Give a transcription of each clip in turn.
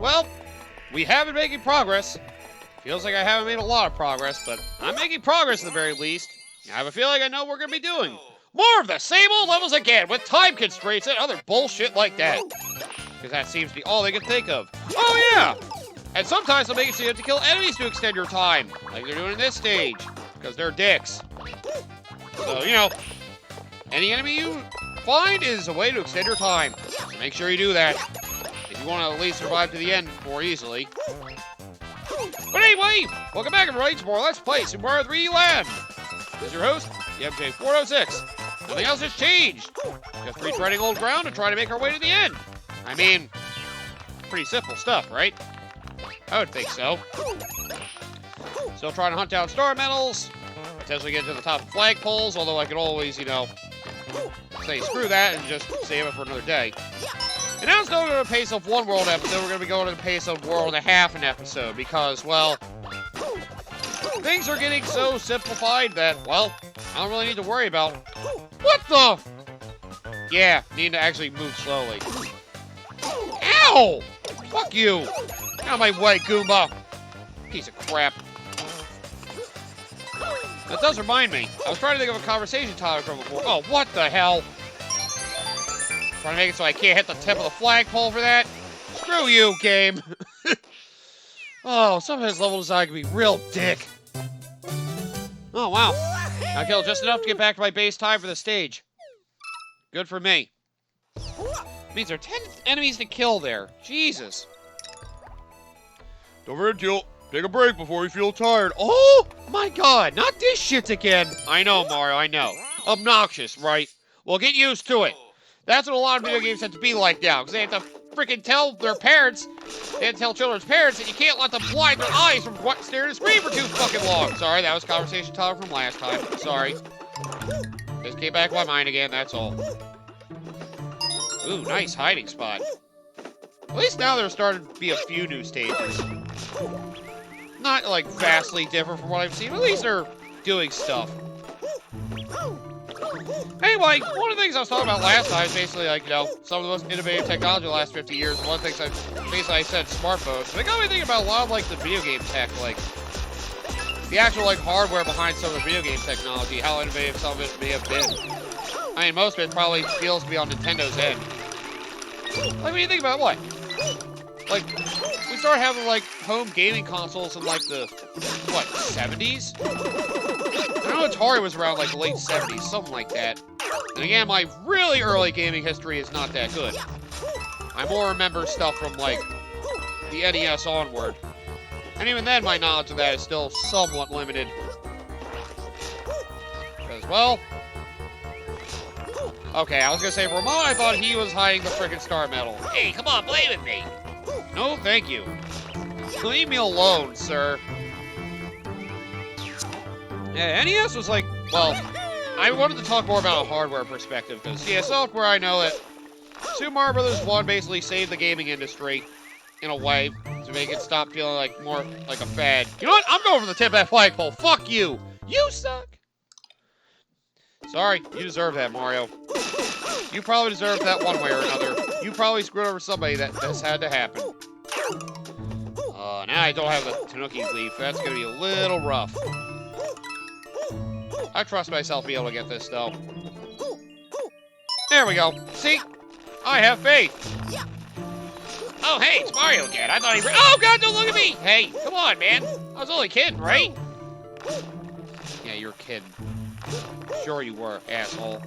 Well, we have been making progress. Feels like I haven't made a lot of progress, but I'm making progress at the very least. I have a feeling I know what we're going to be doing. More of the same old levels again, with time constraints and other bullshit like that. Because that seems to be all they can think of. Oh yeah! And sometimes they'll make it so you have to kill enemies to extend your time, like they're doing in this stage, because they're dicks. So, you know, any enemy you find is a way to extend your time. So make sure you do that, if you want to at least survive to the end more easily. But anyway, welcome back everybody to more Let's Play Super Mario 3D Land. This is your host, the MJ406. Nothing else has changed. Just retreading old ground and trying to make our way to the end. I mean, pretty simple stuff, right? I would think so. Still trying to hunt down star medals, potentially get to the top of flagpoles, although I could always, you know, say screw that and just save it for another day. And now instead of going at a pace of one world episode, we're going to be going at a pace of world and a half an episode, because, well, things are getting so simplified that, well, I don't really need to worry about. What the? Yeah, need to actually move slowly. Ow! Fuck you! Get out of my way, Goomba! Piece of crap. That does remind me. I was trying to think of a conversation topic from before. Oh, what the hell? Trying to make it so I can't hit the tip of the flagpole for that? Screw you, game! Oh, sometimes level design can be real dick. Oh, wow. I killed just enough to get back to my base time for the stage. Good for me. Means there are 10 enemies to kill there. Jesus. Don't forget to take a break before you feel tired. Oh, my God. Not this shit again. I know, Mario. I know. Obnoxious, right? Well, get used to it. That's what a lot of video games have to be like now, because they have to freaking tell their parents, they have to tell children's parents that you can't let them blind their eyes from staring at the screen for too fucking long. Sorry, that was conversation topic from last time. Sorry. Just came back to my mind again, that's all. Ooh, nice hiding spot. At least now there's starting to be a few new stages. Not, like, vastly different from what I've seen, but at least they're doing stuff. Anyway, one of the things I was talking about last time is basically, like, you know, some of the most innovative technology in the last 50 years. One of the things I said smartphones. But it got me thinking about a lot of, like, the video game tech, like, the actual, like, hardware behind some of the video game technology, how innovative some of it may have been. I mean, most of it probably feels to be on Nintendo's end. Like, when you think about what? Like, we started having, like, home gaming consoles in, like, the, what, 70s? I know Atari was around, like, the late 70s, something like that. And again, my really early gaming history is not that good. I more remember stuff from, like, the NES onward. And even then, my knowledge of that is still somewhat limited. Because, well... Okay, I was gonna say, for a moment I thought he was hiding the frickin' star medal. Hey, come on, play with me! No, thank you. Leave me alone, sir. Yeah, NES was like, well, I wanted to talk more about a hardware perspective, because, yeah, software, I know that Super Mario Bros. 1 basically saved the gaming industry, in a way, to make it stop feeling like more like a fad. You know what? I'm going for the tip of that flagpole. Fuck you! You suck! Sorry, you deserve that, Mario. You probably deserve that one way or another. You probably screwed over somebody that this had to happen. Now I don't have the Tanuki leaf. That's gonna be a little rough. I trust myself to be able to get this, though. There we go. See? I have faith. Oh, hey, it's Mario again. I thought he... Oh, God, don't look at me! Hey, come on, man. I was only kidding, right? Yeah, you're kidding. Sure you were, asshole.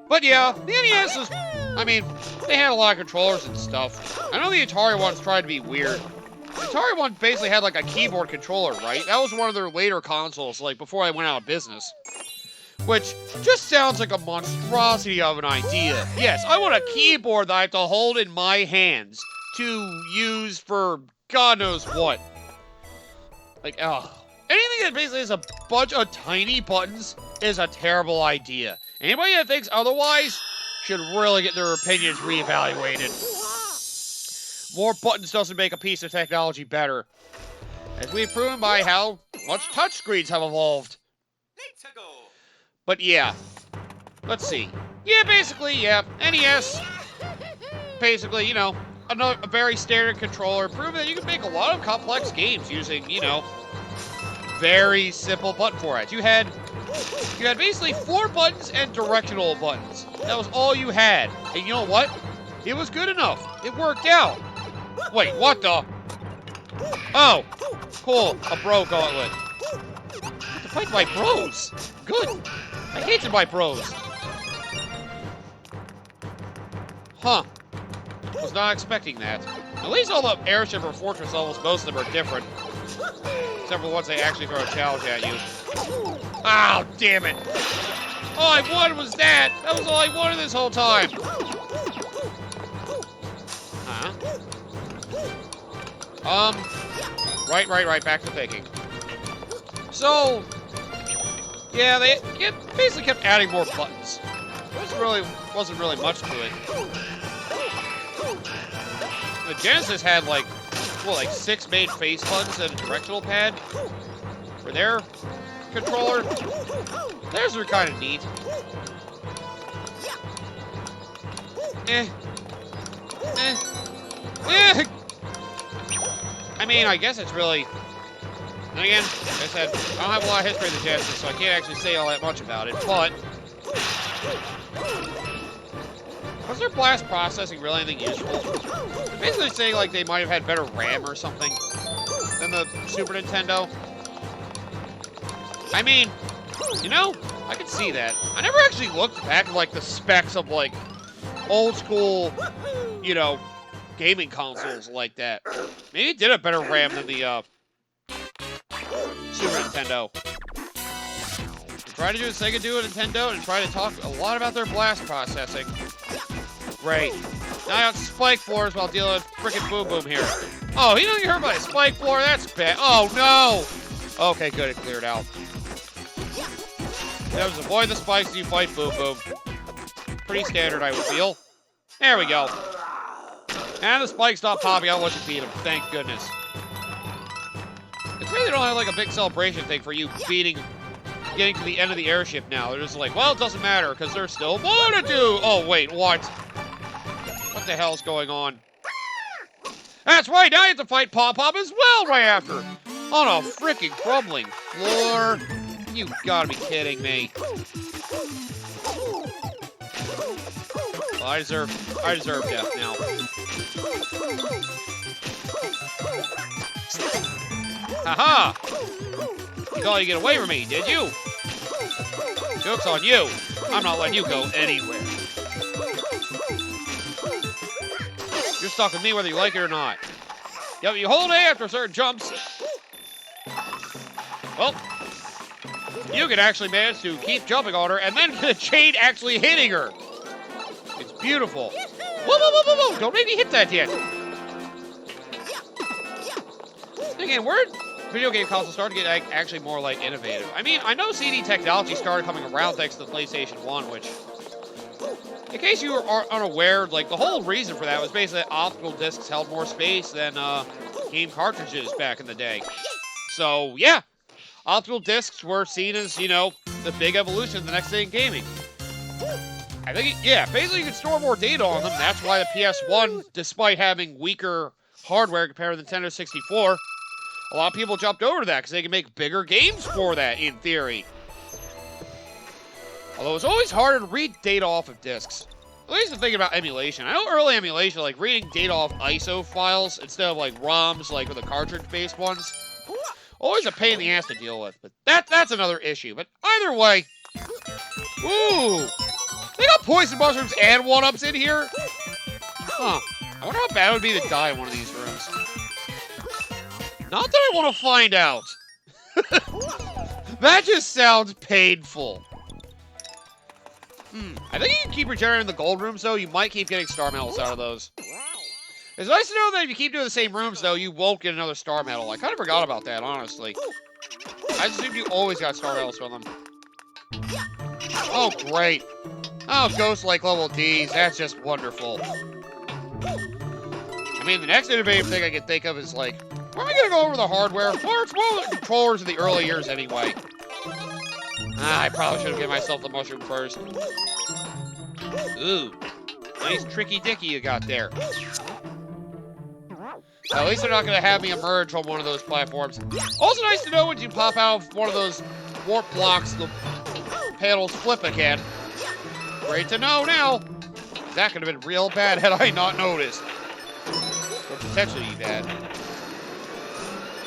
But yeah, the NES was... I mean, they had a lot of controllers and stuff. I know the Atari ones tried to be weird. The Atari one basically had like a keyboard controller, right? That was one of their later consoles, like before I went out of business. Which just sounds like a monstrosity of an idea. Yes, I want a keyboard that I have to hold in my hands to use for God knows what. Like, oh. Anything that basically has a bunch of tiny buttons is a terrible idea. Anybody that thinks otherwise should really get their opinions reevaluated. More buttons doesn't make a piece of technology better. As we've proven by how much touchscreens have evolved. But yeah, let's see. Yeah, basically, yeah, NES, basically, you know, a very standard controller, proving that you can make a lot of complex games using, you know, very simple button formats. You had basically 4 buttons and directional buttons. That was all you had. And you know what? It was good enough. It worked out. Wait, what the? Oh, cool. A bro gauntlet. To fight my bros. Good. I hated my bros. Huh. Was not expecting that. At least all the airship or fortress levels, most of them are different. Except for the ones they actually throw a challenge at you. Oh, damn it. All I wanted was that. That was all I wanted this whole time. Huh? Right. Back to thinking. So, yeah, they basically kept adding more buttons. Wasn't really much to it. The Genesis had like 6 main face buttons and a directional pad for their controller. Theirs were kind of neat. I mean, I guess it's really... And again, like I said, I don't have a lot of history of the Genesis, so I can't actually say all that much about it, but... Was their blast processing really anything useful? They're basically saying like they might have had better RAM or something than the Super Nintendo. I mean, you know, I could see that. I never actually looked back at like the specs of like old school, you know, gaming consoles like that. Maybe it did have better RAM than the Super Nintendo. Try to do what Sega do at Nintendo and try to talk a lot about their blast processing. Great. Now I got spike floors while dealing with frickin' Boom Boom here. Oh, he don't get hurt by a spike floor? That's bad. Oh, no! Okay, good. It cleared out. That was avoid the spikes as you fight Boom Boom. Pretty standard, I would feel. There we go. And the spikes stop popping out once you beat them. Thank goodness. It's really don't have like a big celebration thing for you getting to the end of the airship now. They're just like, well, it doesn't matter because there's still more to do. Oh, wait, what? What the hell's going on? That's right, now you have to fight Pop-Pop as well right after. On a freaking crumbling floor. You gotta be kidding me. Well, I deserve death now. Haha! You thought you'd get away from me, did you? Joke's on you. I'm not letting you go anywhere. You're stuck with me whether you like it or not. Yep, you hold A after certain jumps. Well, you can actually manage to keep jumping on her and then the chain actually hitting her. It's beautiful. Whoa. Don't make me hit that yet. Again, where did video game consoles start to get actually more, like, innovative? I mean, I know CD technology started coming around thanks to the PlayStation 1, which, in case you are unaware, like, the whole reason for that was basically that optical discs held more space than game cartridges back in the day. So, yeah, optical discs were seen as, you know, the big evolution of the next thing in gaming. I think, yeah, basically you can store more data on them. That's why the PS1, despite having weaker hardware compared to the Nintendo 64, a lot of people jumped over to that because they can make bigger games for that, in theory. Although it's always harder to read data off of discs. At least the thing about emulation. I know early emulation, like reading data off ISO files instead of like ROMs, like with the cartridge-based ones, always a pain in the ass to deal with. But that's another issue. But either way, ooh, they got poison mushrooms and 1-ups in here. Huh? I wonder how bad it would be to die in one of these rooms. Not that I want to find out. That just sounds painful. I think you can keep regenerating the gold rooms, though. You might keep getting star medals out of those. It's nice to know that if you keep doing the same rooms, though, you won't get another star medal. I kind of forgot about that, honestly. I just assumed you always got star medals from them. Oh, great. Oh, ghost-like level Ds. That's just wonderful. I mean, the next innovative thing I can think of is, like, where am I going to go over the hardware? Well, it's one of the controllers in the early years anyway. I probably should have given myself the mushroom first. Ooh. Nice tricky dicky you got there. At least they're not going to have me emerge on one of those platforms. Also nice to know when you pop out of one of those warp blocks, the panels flip again. Great to know now. That could have been real bad had I not noticed. Or potentially bad.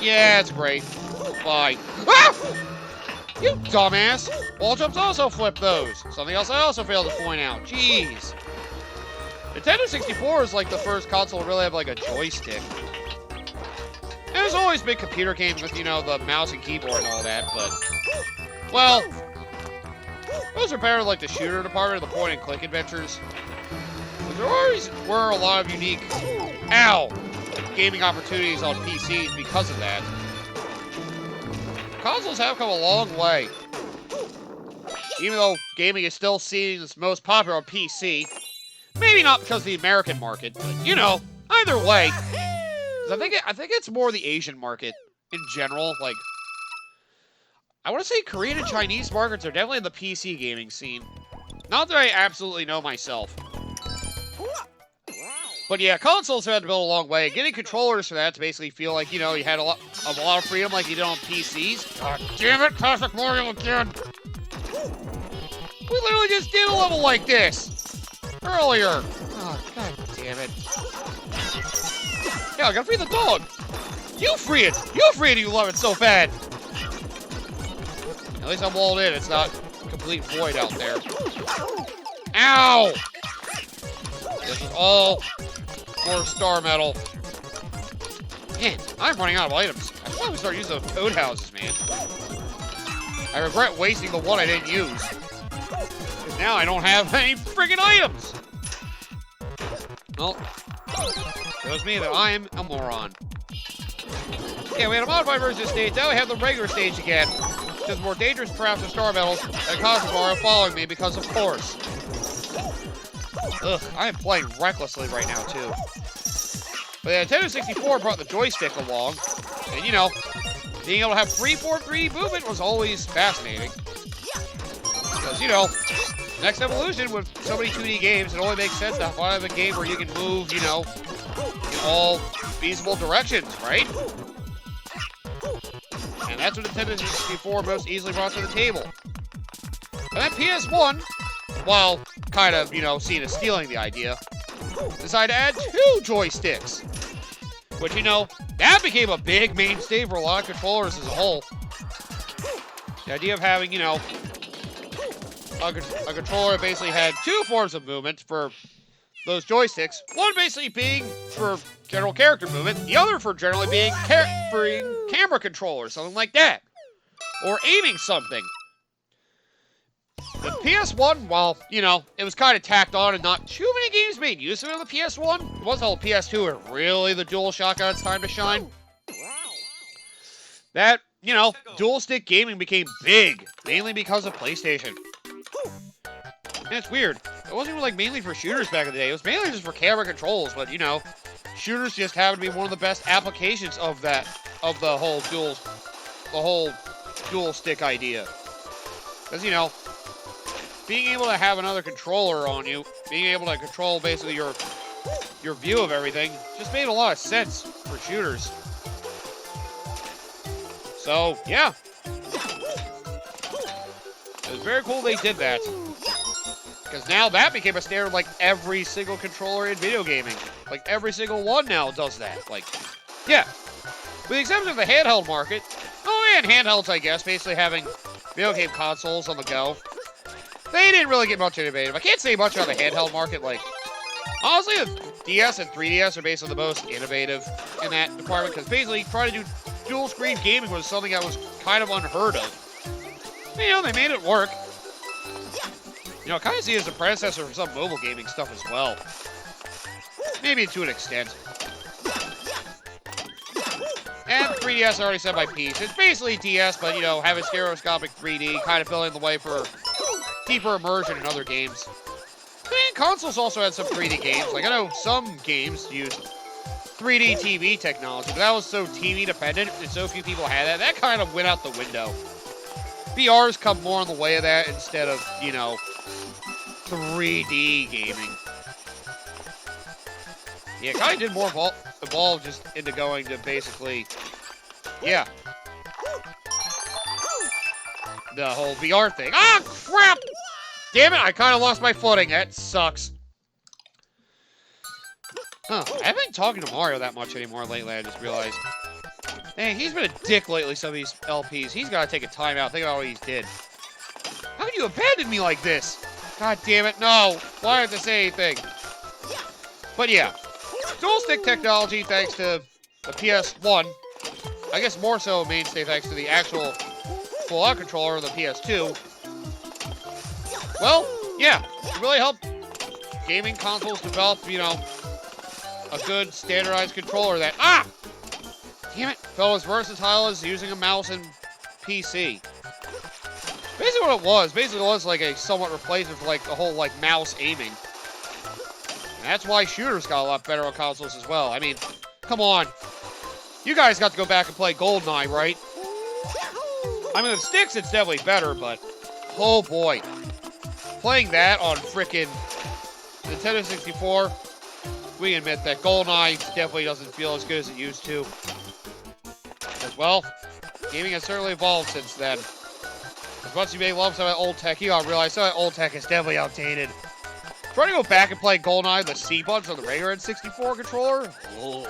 Yeah, it's great. Bye. Ah! You dumbass! Wall jumps also flip those. Something else I also failed to point out. Jeez. Nintendo 64 is like the first console to really have like a joystick. There's always been computer games with, you know, the mouse and keyboard and all that, but... Well... Those are better than like the shooter department or the point and click adventures. But there always were a lot of unique... Ow! Gaming opportunities on PCs because of that. Consoles have come a long way. Even though gaming is still seen as most popular on PC. Maybe not because of the American market, but, you know, either way. I think it's more the Asian market in general. Like, I want to say Korean and Chinese markets are definitely in the PC gaming scene. Not that I absolutely know myself. But yeah, consoles have had to build a long way. Getting controllers for that to basically feel like, you know, you had a lot of freedom like you did on PCs. God damn it, Classic Mario again! We literally just did a level like this earlier. Oh, god damn it. Yeah, I gotta free the dog. You free it! You free it, you love it so bad! At least I'm walled in. It's not complete void out there. Ow! This is all for star metal. Man, I'm running out of items. I should probably start using those toad houses, man. I regret wasting the one I didn't use. Because now I don't have any friggin' items! Well, shows me that I am a moron. Yeah, we had a modified version of the stage. Now we have the regular stage again. Which is more dangerous, perhaps, than star metals, and causes Mario following me because, of course. Ugh, I am playing recklessly right now, too. But the Nintendo 64 brought the joystick along. And, you know, being able to have freeform 3D movement was always fascinating. Because, you know, next evolution with so many 2D games, it only makes sense to have a game where you can move, you know, in all feasible directions, right? And that's what Nintendo 64 most easily brought to the table. And then PS1, while kind of, you know, seen as stealing the idea, decided to add 2 joysticks. Which, you know, that became a big mainstay for a lot of controllers as a whole. The idea of having, you know, a controller basically had 2 forms of movement for those joysticks. One basically being for general character movement, the other for generally being camera controller, something like that. Or aiming something. The PS1, while, you know, it was kind of tacked on and not too many games made use of it on the PS1, it wasn't all PS2 where really the DualShock got its time to shine. That, you know, dual stick gaming became big, mainly because of PlayStation. And it's weird. It wasn't even like mainly for shooters back in the day. It was mainly just for camera controls, but, you know, shooters just happen to be one of the best applications of that, of the whole dual stick idea. Because, you know, being able to have another controller on you, being able to control basically your view of everything, just made a lot of sense for shooters. So, yeah. It was very cool they did that. Because now that became a standard like every single controller in video gaming. Like every single one now does that. Like, yeah. With the exception of the handheld market. Oh, and handhelds, I guess, basically having video game consoles on the go. They didn't really get much innovative. I can't say much about the handheld market. Like, honestly, the DS and 3DS are basically the most innovative in that department. Because basically, trying to do dual screen gaming was something that was kind of unheard of. You know, they made it work. You know, I kind of see it as a predecessor for some mobile gaming stuff as well. Maybe to an extent. And 3DS, I already said my piece. It's basically DS, but, you know, having stereoscopic 3D, kind of filling the way for deeper immersion in other games. I mean, consoles also had some 3D games. Like, I know some games used 3D TV technology, but that was so TV dependent, and so few people had that. That kind of went out the window. VR's come more in the way of that instead of, you know, 3D gaming. Yeah, it kind of did more evolved just into going to basically, yeah, the whole VR thing. Ah, crap! Damn it, I kind of lost my footing. That sucks. Huh, I haven't been talking to Mario that much anymore lately, I just realized. Dang, he's been a dick lately, some of these LPs. He's got to take a timeout. Think about what he's did. How can you abandon me like this? God damn it, no. Why do I have to say anything? But yeah, dual stick technology thanks to the PS1. I guess more so mainstay thanks to the actual full-out controller of the PS2. Well, yeah, it really helped gaming consoles develop, you know, a good standardized controller that, damn it, felt as versatile as using a mouse and PC. Basically what it was like a somewhat replacement for like the whole like mouse aiming. And that's why shooters got a lot better on consoles as well. I mean, come on. You guys got to go back and play GoldenEye, right? I mean, with sticks, it's definitely better, but oh boy. Playing that on frickin' Nintendo 64, we admit that GoldenEye definitely doesn't feel as good as it used to. As well, gaming has certainly evolved since then. As much as you may love some of that old tech, you gotta realize some of that old tech is definitely outdated. Trying to go back and play GoldenEye, the C buttons on the regular N64 controller? Oh,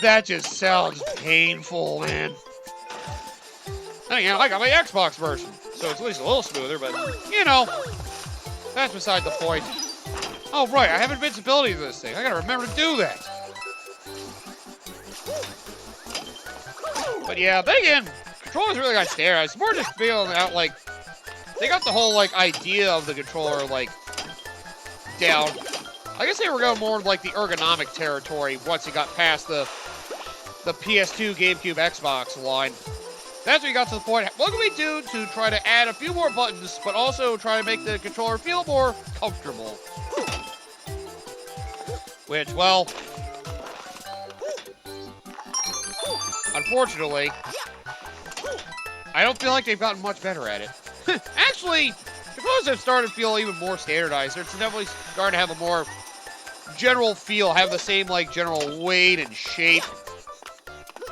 that just sounds painful, man. And again, I got my Xbox version, so it's at least a little smoother, but, you know, that's beside the point. Oh, right, I have invincibility to this thing. I gotta remember to do that. But yeah, then again, controllers really got standardized. It's more just feeling out like they got the whole like idea of the controller like down. I guess they were going more like the ergonomic territory once you got past the PS2, GameCube, Xbox line. That's when you got to the point. What can we do to try to add a few more buttons, but also try to make the controller feel more comfortable? Which, well, unfortunately, I don't feel like they've gotten much better at it. Actually, controllers have started to feel even more standardized. They're definitely starting to have a more general feel, have the same, like, general weight and shape.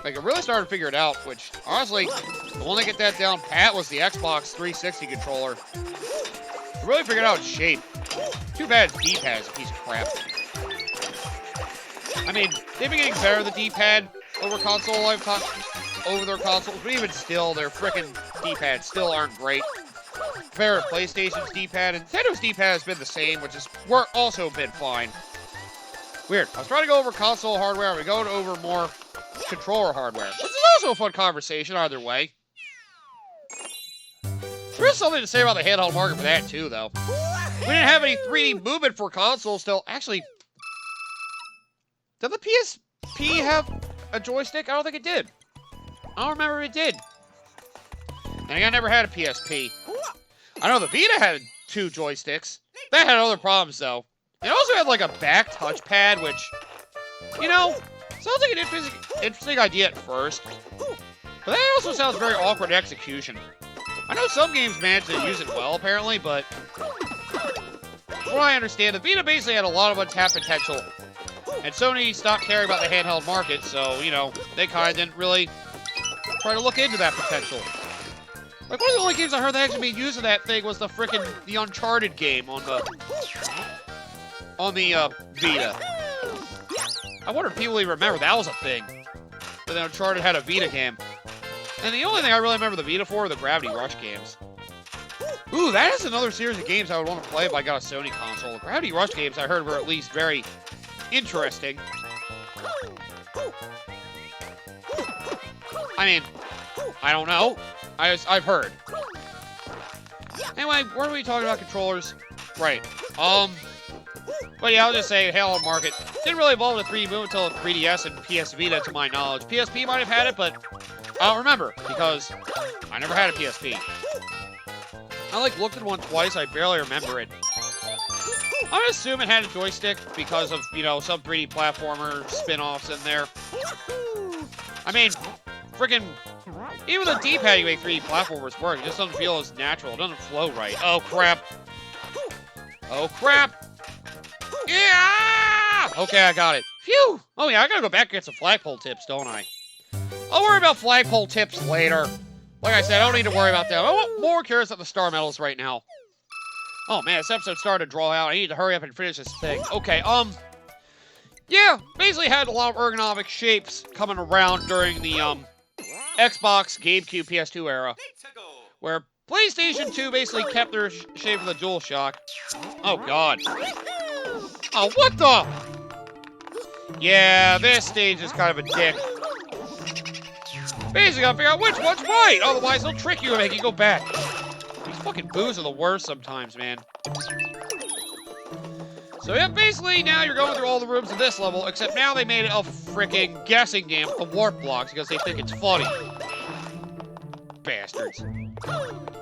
Like, I really started to figure it out, which, honestly, the one that get that down pat was the Xbox 360 controller. I really figured out its shape. Too bad its D-pad is a piece of crap. I mean, they've been getting better, the D-pad, over their consoles, but even still, their frickin' D-pads still aren't great. Compared to PlayStation's D-pad, and Nintendo's D-pad has been the same, which has also been fine. Weird. I was trying to go over console hardware, we're going over more controller hardware. Which is also a fun conversation either way. There is something to say about the handheld market for that too, though. We didn't have any 3D movement for consoles till actually. Did the PSP have a joystick? I don't think it did. I don't remember if it did. And I never had a PSP. I know the Vita had 2 joysticks. That had other problems though. It also had like a back touchpad, which, you know, sounds like an interesting idea at first. But that also sounds very awkward in execution. I know some games manage to use it well, apparently, but from what I understand, the Vita basically had a lot of untapped potential. And Sony stopped caring about the handheld market, so, you know, they kind of didn't really try to look into that potential. Like, one of the only games I heard that actually being used in that thing was the Uncharted game on the Vita. I wonder if people even remember that was a thing. But then Uncharted had a Vita game. And the only thing I really remember the Vita for are the Gravity Rush games. Ooh, that is another series of games I would want to play if I got a Sony console. The Gravity Rush games I heard were at least very interesting. I mean, I don't know. I've heard. Anyway, what are we talking about controllers? Right. But yeah, I'll just say handheld market didn't really evolve into 3D movement until the 3DS and PS Vita, to my knowledge. PSP might have had it, but I don't remember because I never had a PSP. I like looked at one twice. I barely remember it. I'm gonna assume it had a joystick because of, you know, some 3D platformer spin-offs in there. I mean, freaking, even the D-pad you make 3D platformers work. It just doesn't feel as natural. It doesn't flow right. Oh, crap. Oh, crap. Yeah! Okay, I got it. Phew! Oh yeah, I gotta go back and get some flagpole tips, don't I? I'll worry about flagpole tips later. Like I said, I don't need to worry about that. I'm more curious about the star medals right now. Oh man, this episode's starting to draw out. I need to hurry up and finish this thing. Okay, yeah, basically had a lot of ergonomic shapes coming around during the, Xbox, GameCube, PS2 era, where PlayStation 2 basically kept their shape of the DualShock. Oh god. Oh, what the? Yeah, this stage is kind of a dick. Basically, I'll figure out which one's right, otherwise they'll trick you and make you go back. These fucking boos are the worst sometimes, man. So yeah, basically now you're going through all the rooms of this level, except now they made it a freaking guessing game with the warp blocks because they think it's funny. Bastards.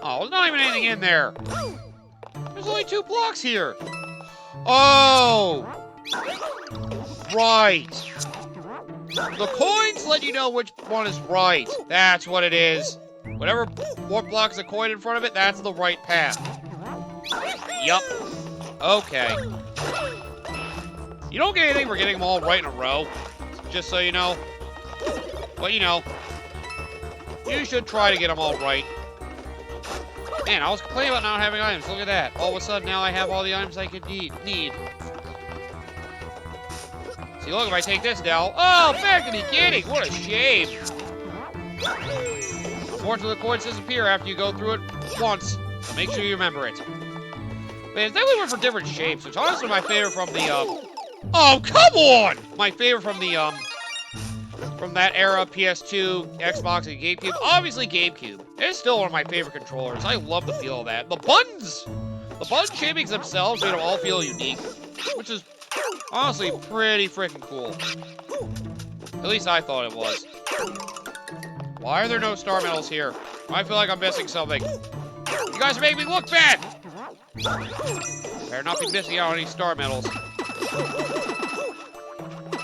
Oh, there's not even anything in there. There's only 2 blocks here. Oh! Right. The coins let you know which one is right. That's what it is. Whatever warp block is a coin in front of it, that's the right path. Yup. Okay. You don't get anything for getting them all right in a row. Just so you know. But, you know. You should try to get them all right. Man, I was complaining about not having items. Look at that. All of a sudden, now I have all the items I could need. See, look, if I take this down... Oh, back to the beginning! What a shame! Unfortunately, the coins disappear after you go through it once. So make sure you remember it. But it's definitely went for different shapes, which honestly my favorite from the, Oh, come on! My favorite from the, from that era, PS2, Xbox, and GameCube. Obviously, GameCube. It's still one of my favorite controllers. I love the feel of that. The buttons! The button shapings themselves made them all feel unique, which is honestly pretty freaking cool. At least I thought it was. Why are there no star medals here? I feel like I'm missing something. You guys are making me look bad! Better not be missing out on any star medals.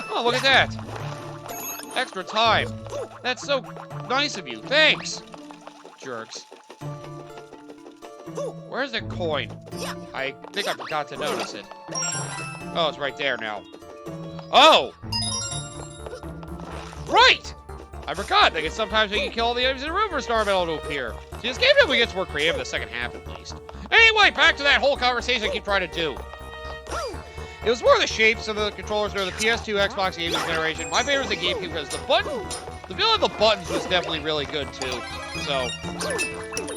Oh, look at that! Extra time. That's so nice of you. Thanks! Jerks. Where's the coin? I think I forgot to notice it. Oh, it's right there now. Oh! Right! I forgot. Like, sometimes we can kill all the enemies in the room for a star medal to appear. See, this game definitely gets more creative in the second half, at least. Anyway, back to that whole conversation I keep trying to do. It was more the shapes of the controllers during the PS2, Xbox, and GameCube generation. My favorite was the GameCube because the feel of the buttons was definitely really good, too. So,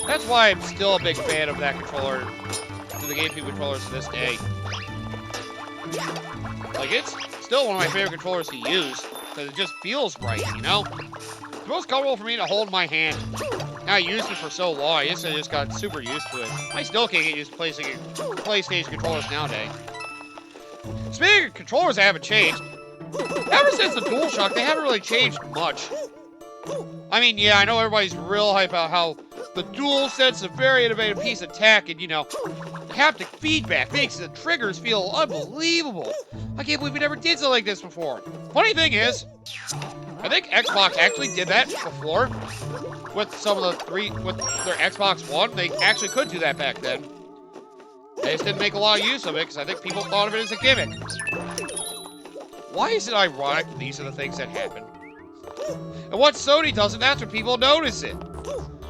that's why I'm still a big fan of that controller, to the GameCube controllers to this day. Like, it's still one of my favorite controllers to use, because it just feels right, you know? It's most comfortable for me to hold in my hand. I used it for so long, I just got super used to it. I still can't get used to PlayStation controllers nowadays. Speaking of controllers that haven't changed, ever since the DualShock, they haven't really changed much. I mean, yeah, I know everybody's real hype about how the DualSense is a very innovative piece of tech, and, you know, haptic feedback makes the triggers feel unbelievable. I can't believe we never did something like this before. Funny thing is, I think Xbox actually did that before with some of with their Xbox One. They actually could do that back then. They just didn't make a lot of use of it because I think people thought of it as a gimmick. Why is it ironic that these are the things that happen? And once Sony does it, that's when people notice it.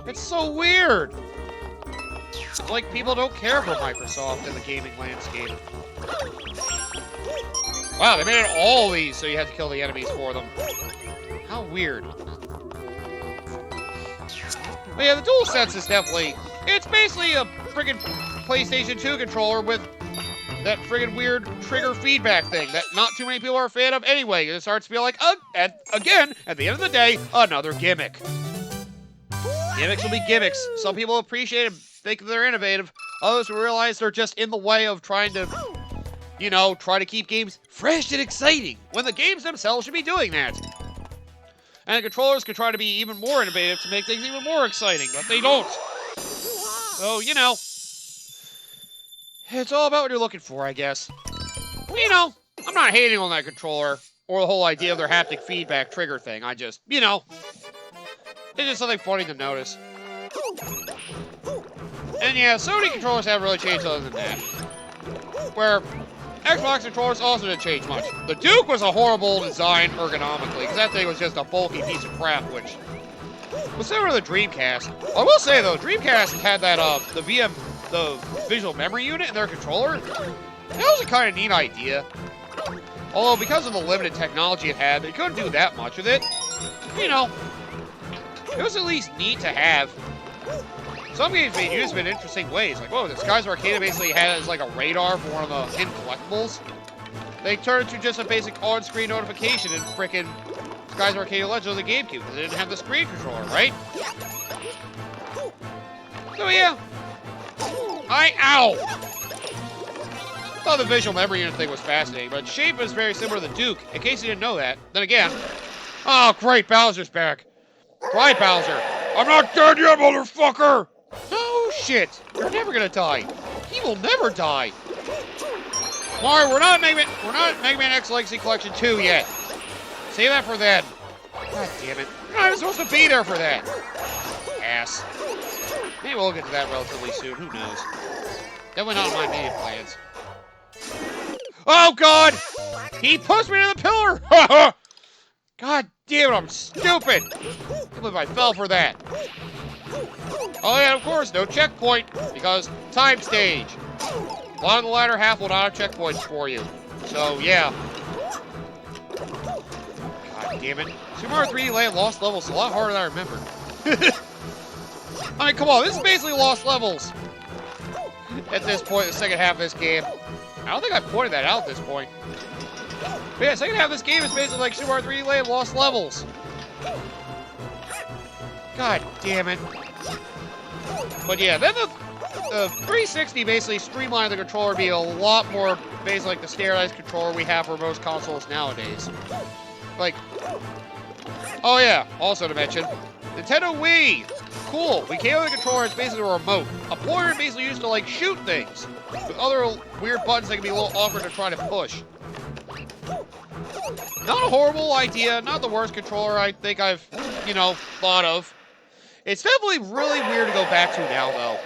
It's so weird. It's like people don't care for Microsoft in the gaming landscape. Wow, they made it all these so you had to kill the enemies for them. How weird. But yeah, the DualSense is definitely... It's basically a friggin' PlayStation 2 controller with that friggin' weird trigger feedback thing that not too many people are a fan of anyway. It starts to feel like, again, at the end of the day, another gimmick. Gimmicks will be gimmicks. Some people appreciate them, think they're innovative. Others will realize they're just in the way of trying to, you know, try to keep games fresh and exciting, when the games themselves should be doing that. And the controllers could try to be even more innovative to make things even more exciting, but they don't. So, you know, it's all about what you're looking for, I guess. Well, you know, I'm not hating on that controller or the whole idea of their haptic feedback trigger thing. I just, you know, it's just something funny to notice. And yeah, Sony controllers haven't really changed other than that. Where Xbox controllers also didn't change much. The Duke was a horrible design ergonomically, because that thing was just a bulky piece of crap, which was similar to the Dreamcast. I will say, though, Dreamcast had that, the visual memory unit in their controller. That was a kind of neat idea. Although, because of the limited technology it had, they couldn't do that much with it. You know, it was at least neat to have. Some games made use of it in interesting ways. Like, whoa, the Skies Arcade basically had it as like a radar for one of the hidden collectibles. They turned it to just a basic on-screen notification in frickin' Skies Arcade Legends on the GameCube because they didn't have the screen controller, right? So yeah. Ow! I thought the visual memory unit thing was fascinating, but its shape is very similar to the Duke, in case you didn't know that. Then again, oh great, Bowser's back. Right, Bowser. I'm not dead yet, motherfucker! No shit! You're never gonna die. He will never die. Mario, we're not Mega Man X Legacy Collection 2 yet. Save that for then. God damn it. You're not even supposed to be there for that. Ass. Maybe we'll get to that relatively soon. Who knows? Definitely not in my immediate plans. Oh, God! He pushed me to the pillar! God damn it, I'm stupid! I can't believe I fell for that. Oh, yeah, of course, no checkpoint, because time stage. A lot of the latter half will not have checkpoints for you. So, yeah. God damn it. Super Mario 3D Land Lost Levels is a lot harder than I remember. I mean, come on, this is basically Lost Levels. At this point, the second half of this game. I don't think I pointed that out at this point. But yeah, second half of this game is basically like Super Mario 3D Land Lost Levels. God damn it. But yeah, then the 360 basically streamlined the controller to be a lot more basically like the standardized controller we have for most consoles nowadays. Like, oh yeah, also to mention, Nintendo Wii. Cool, we came with a controller, it's basically a remote. A pointer basically used to like shoot things. With other weird buttons that can be a little awkward to try to push. Not a horrible idea, not the worst controller I think I've, you know, thought of. It's definitely really weird to go back to now, though.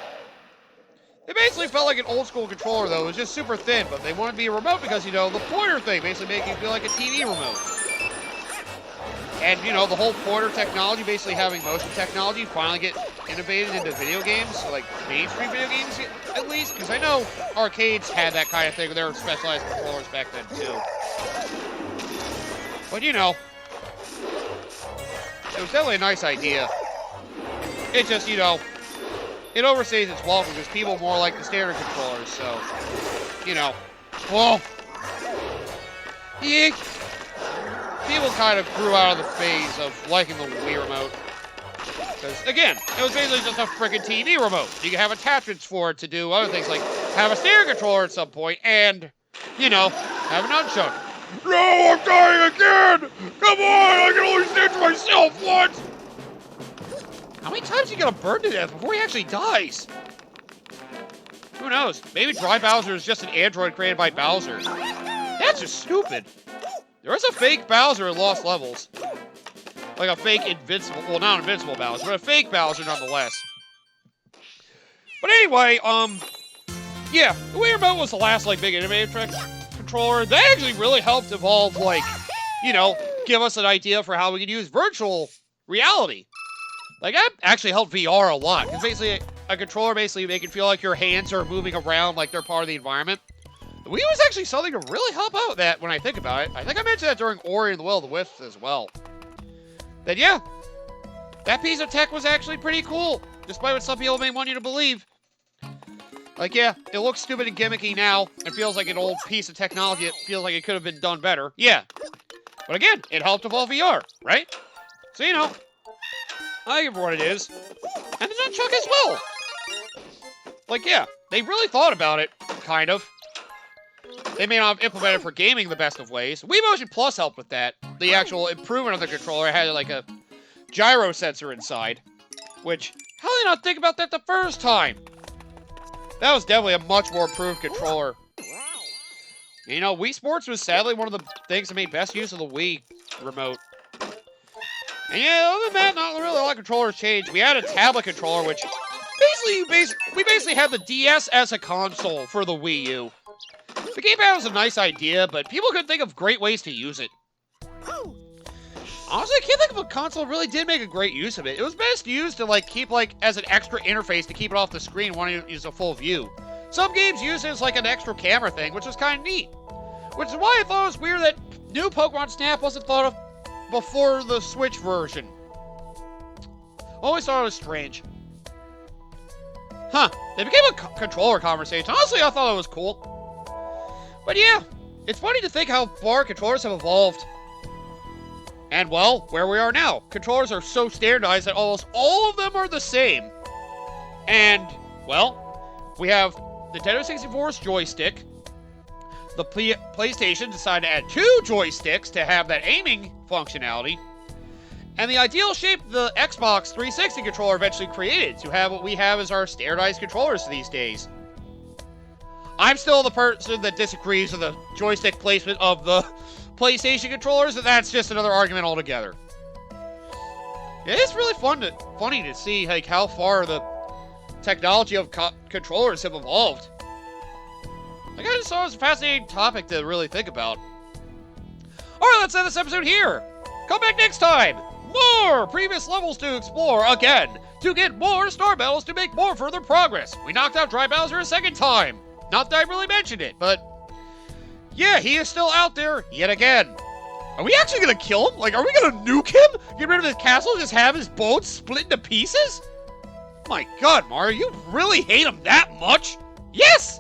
It basically felt like an old school controller, though. It was just super thin, but they wanted to be a remote because, you know, the pointer thing basically made you feel like a TV remote. And, you know, the whole pointer technology, basically having motion technology, finally get innovated into video games, so, like mainstream video games at least, because I know arcades had that kind of thing with their specialized controllers back then, too. But, you know, it was definitely a nice idea. It just, you know, it overstays its welcome because people more like the standard controllers, so, you know. Well, yeah, people kind of grew out of the phase of liking the Wii remote. Because, again, it was basically just a freaking TV remote. You can have attachments for it to do other things, like have a standard controller at some point and, you know, have an nunchuck. No, I'm dying again! Come on, I can only stand to myself once! How many times are you gonna burn to death before he actually dies? Who knows? Maybe Dry Bowser is just an android created by Bowser. That's just stupid. There is a fake Bowser in Lost Levels. Like a fake invincible, well, not invincible Bowser, but a fake Bowser nonetheless. But anyway, yeah, the Wii Remote was the last, like, big innovative controller. That actually really helped evolve, like, you know, give us an idea for how we could use virtual reality. Like, that actually helped VR a lot. Because basically, a controller basically make it feel like your hands are moving around like they're part of the environment. The Wii was actually something to really help out with that when I think about it. I think I mentioned that during Ori and the Will of the Wisps as well. Then yeah, that piece of tech was actually pretty cool, despite what some people may want you to believe. Like, yeah, it looks stupid and gimmicky now. It feels like an old piece of technology. It feels like it could have been done better. Yeah. But again, it helped evolve VR, right? So, you know, I give it what it is. And the nunchuck as well. Like, yeah, they really thought about it, kind of. They may not have implemented for gaming the best of ways. Wii Motion Plus helped with that. The actual improvement of the controller had, like, a gyro sensor inside. Which, how did they not think about that the first time? That was definitely a much more improved controller. You know, Wii Sports was sadly one of the things that made best use of the Wii remote. And yeah, other than that, not really a lot of controllers changed. We had a tablet controller, which we basically had the DS as a console for the Wii U. The gamepad was a nice idea, but people couldn't think of great ways to use it. Honestly, I can't think of a console that really did make a great use of it. It was best used to keep as an extra interface to keep it off the screen when you use a full view. Some games use it as an extra camera thing, which was kind of neat. Which is why I thought it was weird that new Pokemon Snap wasn't thought of before the Switch version. Always thought it was strange. Huh, they became a controller conversation. Honestly, I thought it was cool. But yeah, it's funny to think how far controllers have evolved. And well, where we are now. Controllers are so standardized that almost all of them are the same. And, well, we have Nintendo 64's joystick. The PlayStation decided to add 2 joysticks to have that aiming functionality. And the ideal shape the Xbox 360 controller eventually created to have what we have as our standardized controllers these days. I'm still the person that disagrees with the joystick placement of the PlayStation controllers, and that's just another argument altogether. It is really funny to see how far the technology of controllers have evolved. I just thought it was a fascinating topic to really think about. Alright, let's end this episode here. Come back next time. More previous levels to explore again to get more star battles to make more further progress. We knocked out Dry Bowser a second time. Not that I really mentioned it, but yeah, he is still out there yet again. Are we actually gonna kill him? Are we gonna nuke him? Get rid of his castle and just have his boat split into pieces? My god, Mario, you really hate him that much? Yes!